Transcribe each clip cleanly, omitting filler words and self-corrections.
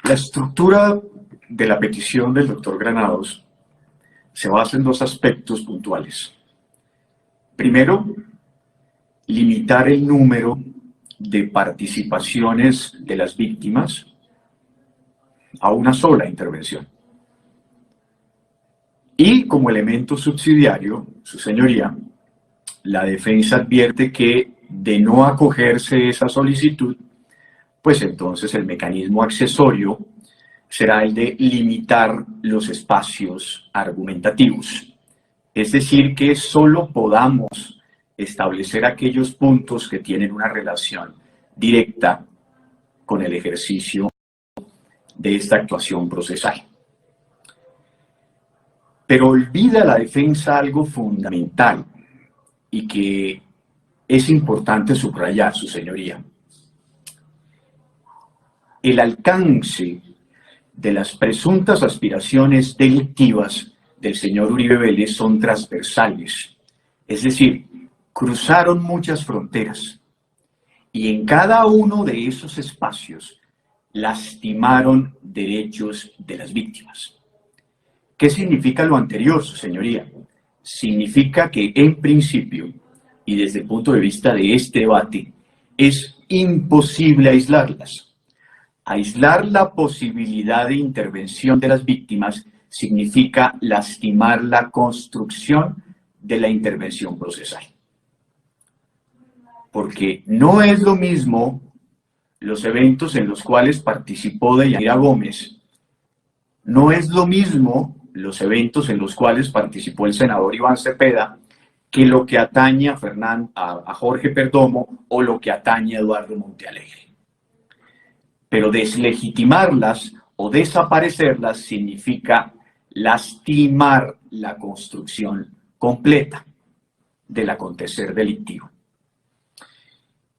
La estructura de la petición del doctor Granados se basa en dos aspectos puntuales. Primero, limitar el número de participaciones de las víctimas a una sola intervención. Y como elemento subsidiario, su señoría, la defensa advierte que de no acogerse esa solicitud, pues entonces el mecanismo accesorio será el de limitar los espacios argumentativos. Es decir, que solo podamos establecer aquellos puntos que tienen una relación directa con el ejercicio de esta actuación procesal. Pero olvida la defensa algo fundamental y que es importante subrayar, su señoría. El alcance de las presuntas aspiraciones delictivas del señor Uribe Vélez son transversales, es decir, cruzaron muchas fronteras y en cada uno de esos espacios lastimaron derechos de las víctimas. ¿Qué significa lo anterior, su señoría? Significa que en principio, y desde el punto de vista de este debate, es imposible aislarlas. Aislar la posibilidad de intervención de las víctimas significa lastimar la construcción de la intervención procesal. Porque no es lo mismo los eventos en los cuales participó Deyanira Gómez, no es lo mismo los eventos en los cuales participó el senador Iván Cepeda que lo que atañe a Jorge Perdomo o lo que atañe a Eduardo Montealegre. Pero deslegitimarlas o desaparecerlas significa lastimar la construcción completa del acontecer delictivo.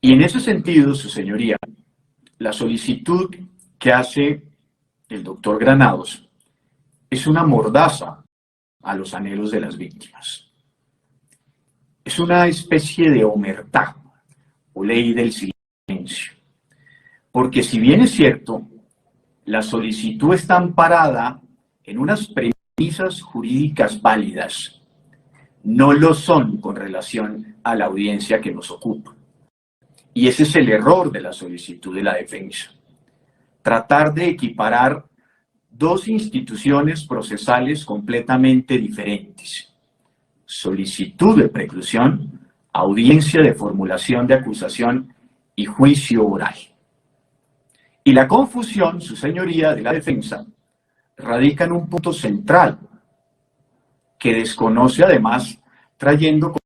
Y en ese sentido, su señoría, la solicitud que hace el doctor Granados es una mordaza a los anhelos de las víctimas. Es una especie de omertá o ley del silencio. Porque si bien es cierto, la solicitud está amparada en unas premisas jurídicas válidas, no lo son con relación a la audiencia que nos ocupa. Y ese es el error de la solicitud de la defensa. Tratar de equiparar dos instituciones procesales completamente diferentes. Solicitud de preclusión, audiencia de formulación de acusación y juicio oral. Y la confusión, su señoría, de la defensa, radica en un punto central, que desconoce además, trayendo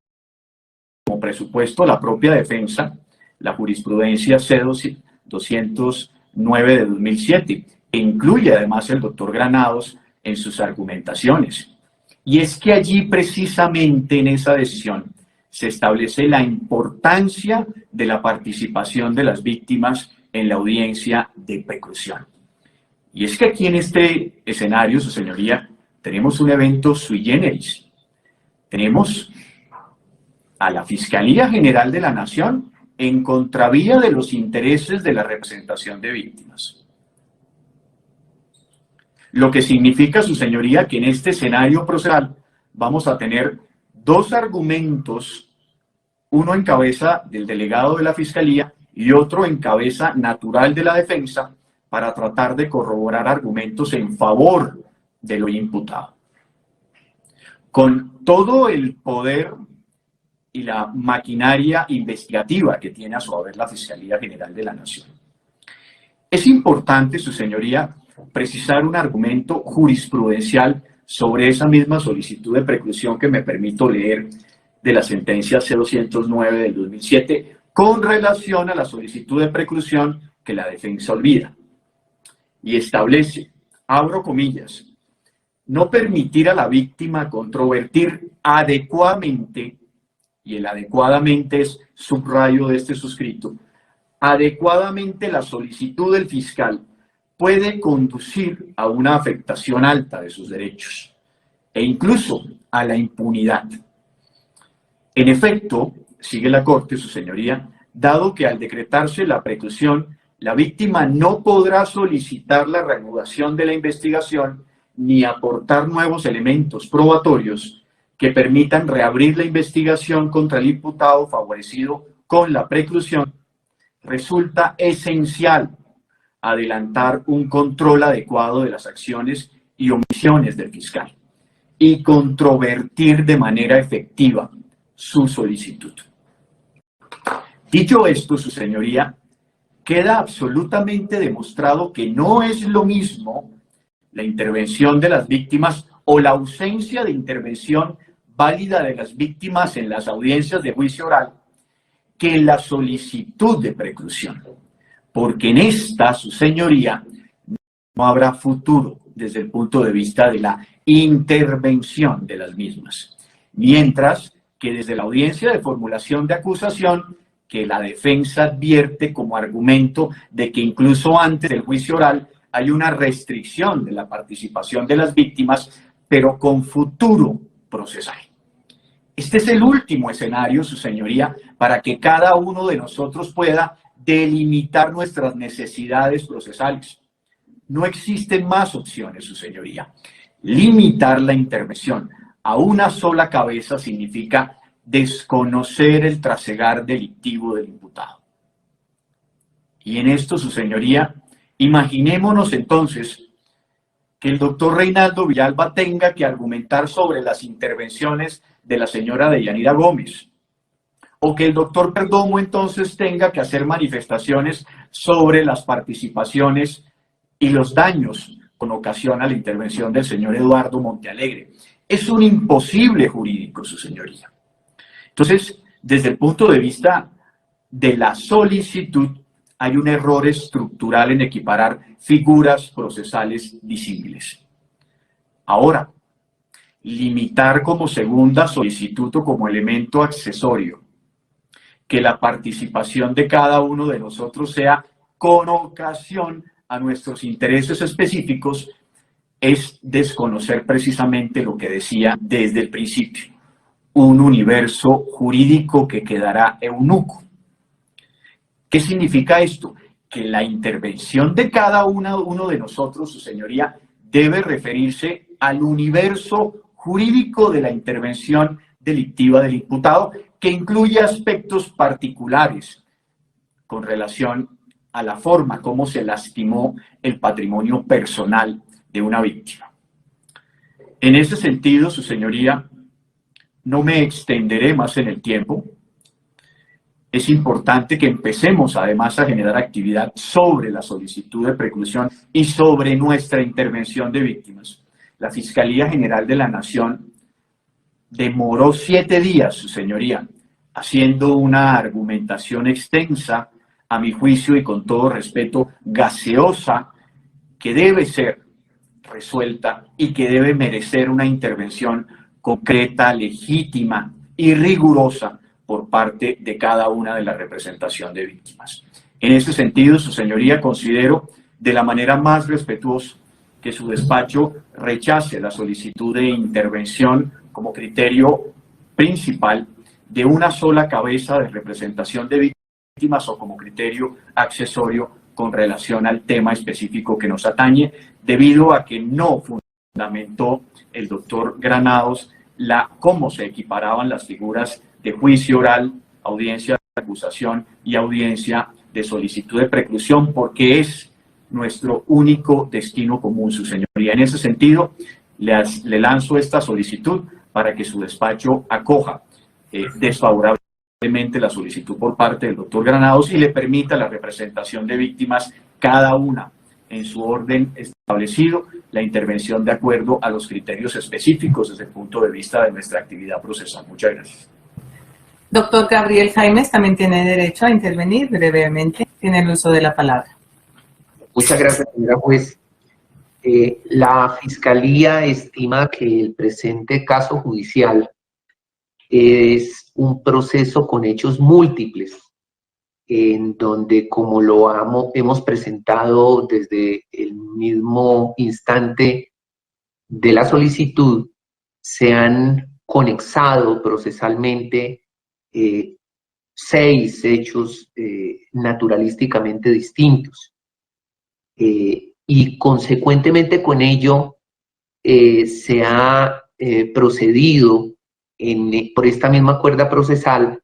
como presupuesto la propia defensa, la jurisprudencia C-209 de 2007, e incluye además el doctor Granados en sus argumentaciones. Y es que allí precisamente en esa decisión se establece la importancia de la participación de las víctimas en la audiencia de preclusión. Y es que aquí en este escenario, su señoría, tenemos un evento sui generis. Tenemos a la Fiscalía General de la Nación en contravía de los intereses de la representación de víctimas. Lo que significa, su señoría, que en este escenario procesal vamos a tener dos argumentos, uno en cabeza del delegado de la Fiscalía y otro en cabeza natural de la defensa, para tratar de corroborar argumentos en favor de lo imputado. Con todo el poder y la maquinaria investigativa que tiene a su haber la Fiscalía General de la Nación. Es importante, su señoría, precisar un argumento jurisprudencial sobre esa misma solicitud de preclusión que me permito leer de la sentencia C-209 del 2007 con relación a la solicitud de preclusión que la defensa olvida. Y establece, abro comillas, no permitir a la víctima controvertir adecuadamente, y el adecuadamente es subrayo de este suscrito, adecuadamente la solicitud del fiscal puede conducir a una afectación alta de sus derechos e incluso a la impunidad. En efecto, sigue la Corte, su señoría, dado que al decretarse la preclusión la víctima no podrá solicitar la reanudación de la investigación ni aportar nuevos elementos probatorios que permitan reabrir la investigación contra el imputado favorecido con la preclusión. Resulta esencial adelantar un control adecuado de las acciones y omisiones del fiscal y controvertir de manera efectiva su solicitud. Dicho esto, su señoría, queda absolutamente demostrado que no es lo mismo la intervención de las víctimas o la ausencia de intervención válida de las víctimas en las audiencias de juicio oral que la solicitud de preclusión, porque en esta, su señoría, no habrá futuro desde el punto de vista de la intervención de las mismas, mientras que desde la audiencia de formulación de acusación, que la defensa advierte como argumento de que incluso antes del juicio oral hay una restricción de la participación de las víctimas, pero con futuro procesal. Este es el último escenario, su señoría, para que cada uno de nosotros pueda delimitar nuestras necesidades procesales. No existen más opciones, su señoría. Limitar la intervención a una sola cabeza significa desconocer el trasegar delictivo del imputado. Y en esto, su señoría, imaginémonos entonces que el doctor Reinaldo Villalba tenga que argumentar sobre las intervenciones de la señora Deyanira Gómez, o que el doctor Perdomo entonces tenga que hacer manifestaciones sobre las participaciones y los daños con ocasión a la intervención del señor Eduardo Montealegre. Es un imposible jurídico, su señoría. Entonces, desde el punto de vista de la solicitud, hay un error estructural en equiparar figuras procesales disímiles. Ahora, limitar como segunda solicitud o como elemento accesorio que la participación de cada uno de nosotros sea con ocasión a nuestros intereses específicos es desconocer precisamente lo que decía desde el principio, un universo jurídico que quedará eunuco. ¿Qué significa esto? Que la intervención de cada uno de nosotros, su señoría, debe referirse al universo jurídico de la intervención delictiva del imputado, que incluye aspectos particulares con relación a la forma como se lastimó el patrimonio personal de una víctima. En ese sentido, su señoría, no me extenderé más en el tiempo. Es importante que empecemos además a generar actividad sobre la solicitud de preclusión y sobre nuestra intervención de víctimas. La Fiscalía General de la Nación demoró 7 días, su señoría, haciendo una argumentación extensa, a mi juicio y con todo respeto, gaseosa, que debe ser resuelta y que debe merecer una intervención concreta, legítima y rigurosa por parte de cada una de la representación de víctimas. En ese sentido, su señoría, considero de la manera más respetuosa que su despacho rechace la solicitud de intervención como criterio principal de una sola cabeza de representación de víctimas o como criterio accesorio con relación al tema específico que nos atañe, debido a que no fundamentó el doctor Granados cómo se equiparaban las figuras de juicio oral, audiencia de acusación y audiencia de solicitud de preclusión, porque es nuestro único destino común, su señoría. En ese sentido, le lanzo esta solicitud para que su despacho acoja desfavorablemente la solicitud por parte del doctor Granados y le permita la representación de víctimas, cada una en su orden establecido, la intervención de acuerdo a los criterios específicos desde el punto de vista de nuestra actividad procesal. Muchas gracias. Doctor Gabriel Jaimes también tiene derecho a intervenir brevemente. Tiene el uso de la palabra. Muchas gracias, señora juez. La Fiscalía estima que el presente caso judicial es un proceso con hechos múltiples, en donde, como lo hemos presentado desde el mismo instante de la solicitud, se han conexado procesalmente 6 hechos naturalísticamente distintos. Y consecuentemente con ello se ha procedido por esta misma cuerda procesal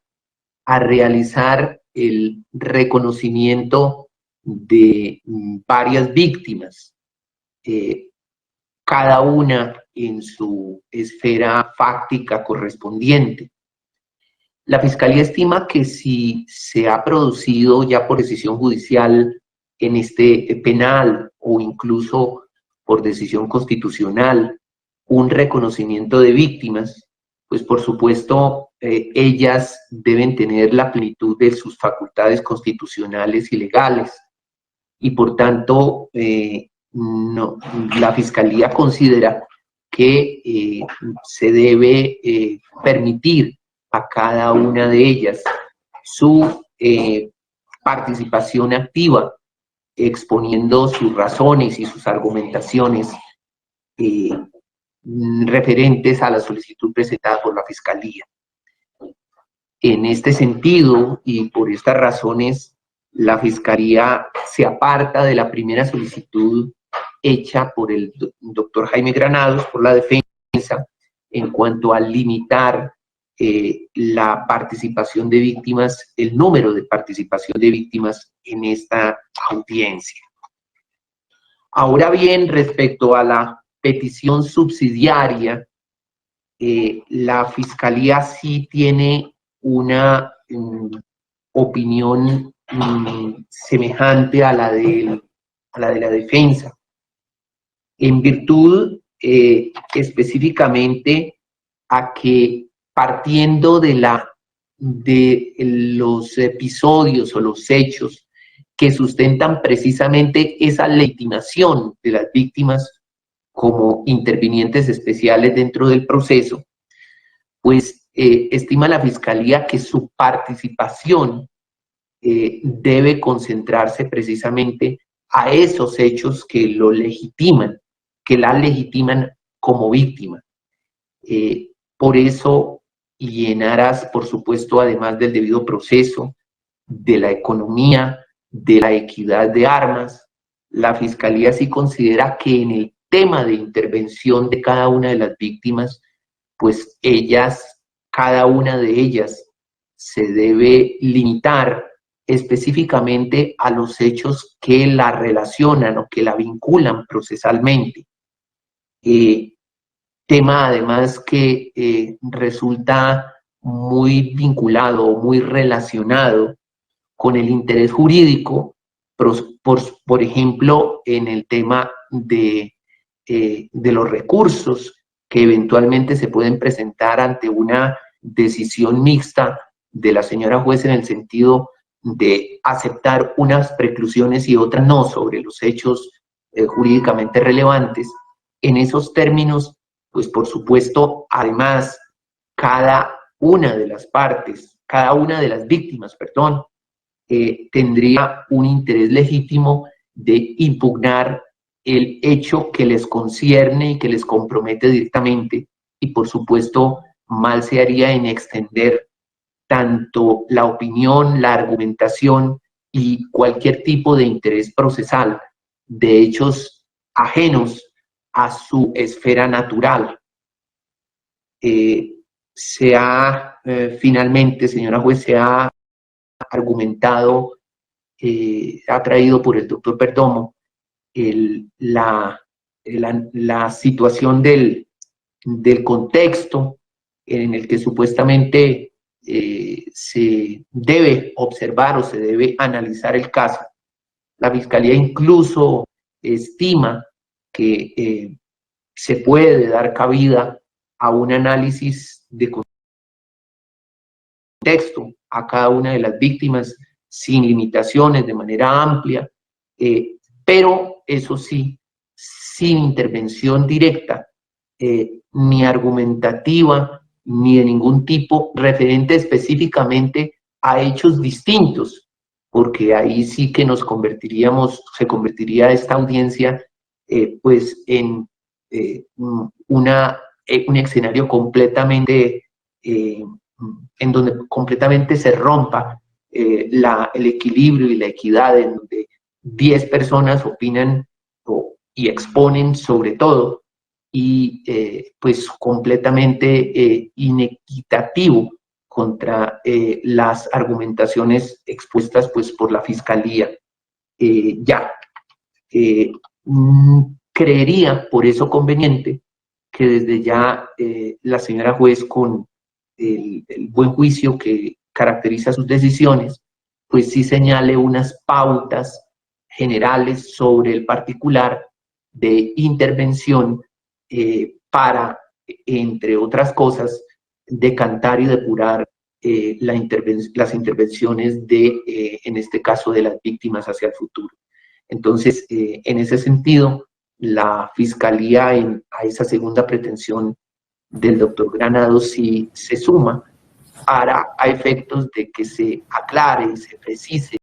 a realizar el reconocimiento de varias víctimas, cada una en su esfera fáctica correspondiente. La Fiscalía estima que si se ha producido ya por decisión judicial en este penal o incluso por decisión constitucional un reconocimiento de víctimas, pues por supuesto ellas deben tener la plenitud de sus facultades constitucionales y legales y por tanto la Fiscalía considera que se debe permitir a cada una de ellas su participación activa, exponiendo sus razones y sus argumentaciones referentes a la solicitud presentada por la Fiscalía. En este sentido, y por estas razones, la Fiscalía se aparta de la primera solicitud hecha por el doctor Jaime Granados, por la defensa, en cuanto a limitar la participación de víctimas, el número de participación de víctimas en esta audiencia. Ahora bien, respecto a la petición subsidiaria, la Fiscalía sí tiene una opinión semejante a la de la defensa, en virtud específicamente a que partiendo de los episodios o los hechos que sustentan precisamente esa legitimación de las víctimas como intervinientes especiales dentro del proceso, pues estima la Fiscalía que su participación debe concentrarse precisamente a esos hechos que lo legitiman, que la legitiman como víctima. Por eso, y en aras, por supuesto, además del debido proceso, de la economía, de la equidad de armas, la Fiscalía sí considera que en el tema de intervención de cada una de las víctimas, pues cada una de ellas se debe limitar específicamente a los hechos que la relacionan o que la vinculan procesalmente. Tema además que resulta muy vinculado o muy relacionado con el interés jurídico, por ejemplo, en el tema de los recursos que eventualmente se pueden presentar ante una decisión mixta de la señora juez en el sentido de aceptar unas preclusiones y otras no sobre los hechos jurídicamente relevantes. En esos términos, pues por supuesto, además, cada una de las partes, cada una de las víctimas, perdón, tendría un interés legítimo de impugnar el hecho que les concierne y que les compromete directamente, y por supuesto mal se haría en extender tanto la opinión, la argumentación y cualquier tipo de interés procesal de hechos ajenos a su esfera natural. Finalmente, señora juez, se ha argumentado, ha traído por el doctor Perdomo la situación del contexto en el que supuestamente se debe observar o se debe analizar el caso. La Fiscalía incluso estima que se puede dar cabida a un análisis de contexto a cada una de las víctimas sin limitaciones, de manera amplia, pero eso sí, sin intervención directa, ni argumentativa, ni de ningún tipo referente específicamente a hechos distintos, porque ahí sí que se convertiría esta audiencia pues en un escenario completamente en donde completamente se rompa el equilibrio y la equidad, en donde 10 personas opinan y exponen sobre todo, y pues completamente inequitativo contra las argumentaciones expuestas pues por la Fiscalía. Creería por eso conveniente que desde ya la señora juez, con el buen juicio que caracteriza sus decisiones, pues sí señale unas pautas generales sobre el particular de intervención para, entre otras cosas, decantar y depurar las intervenciones de, en este caso, de las víctimas hacia el futuro. Entonces, en ese sentido, la Fiscalía a esa segunda pretensión del doctor Granados sí se suma a efectos de que se aclare y se precise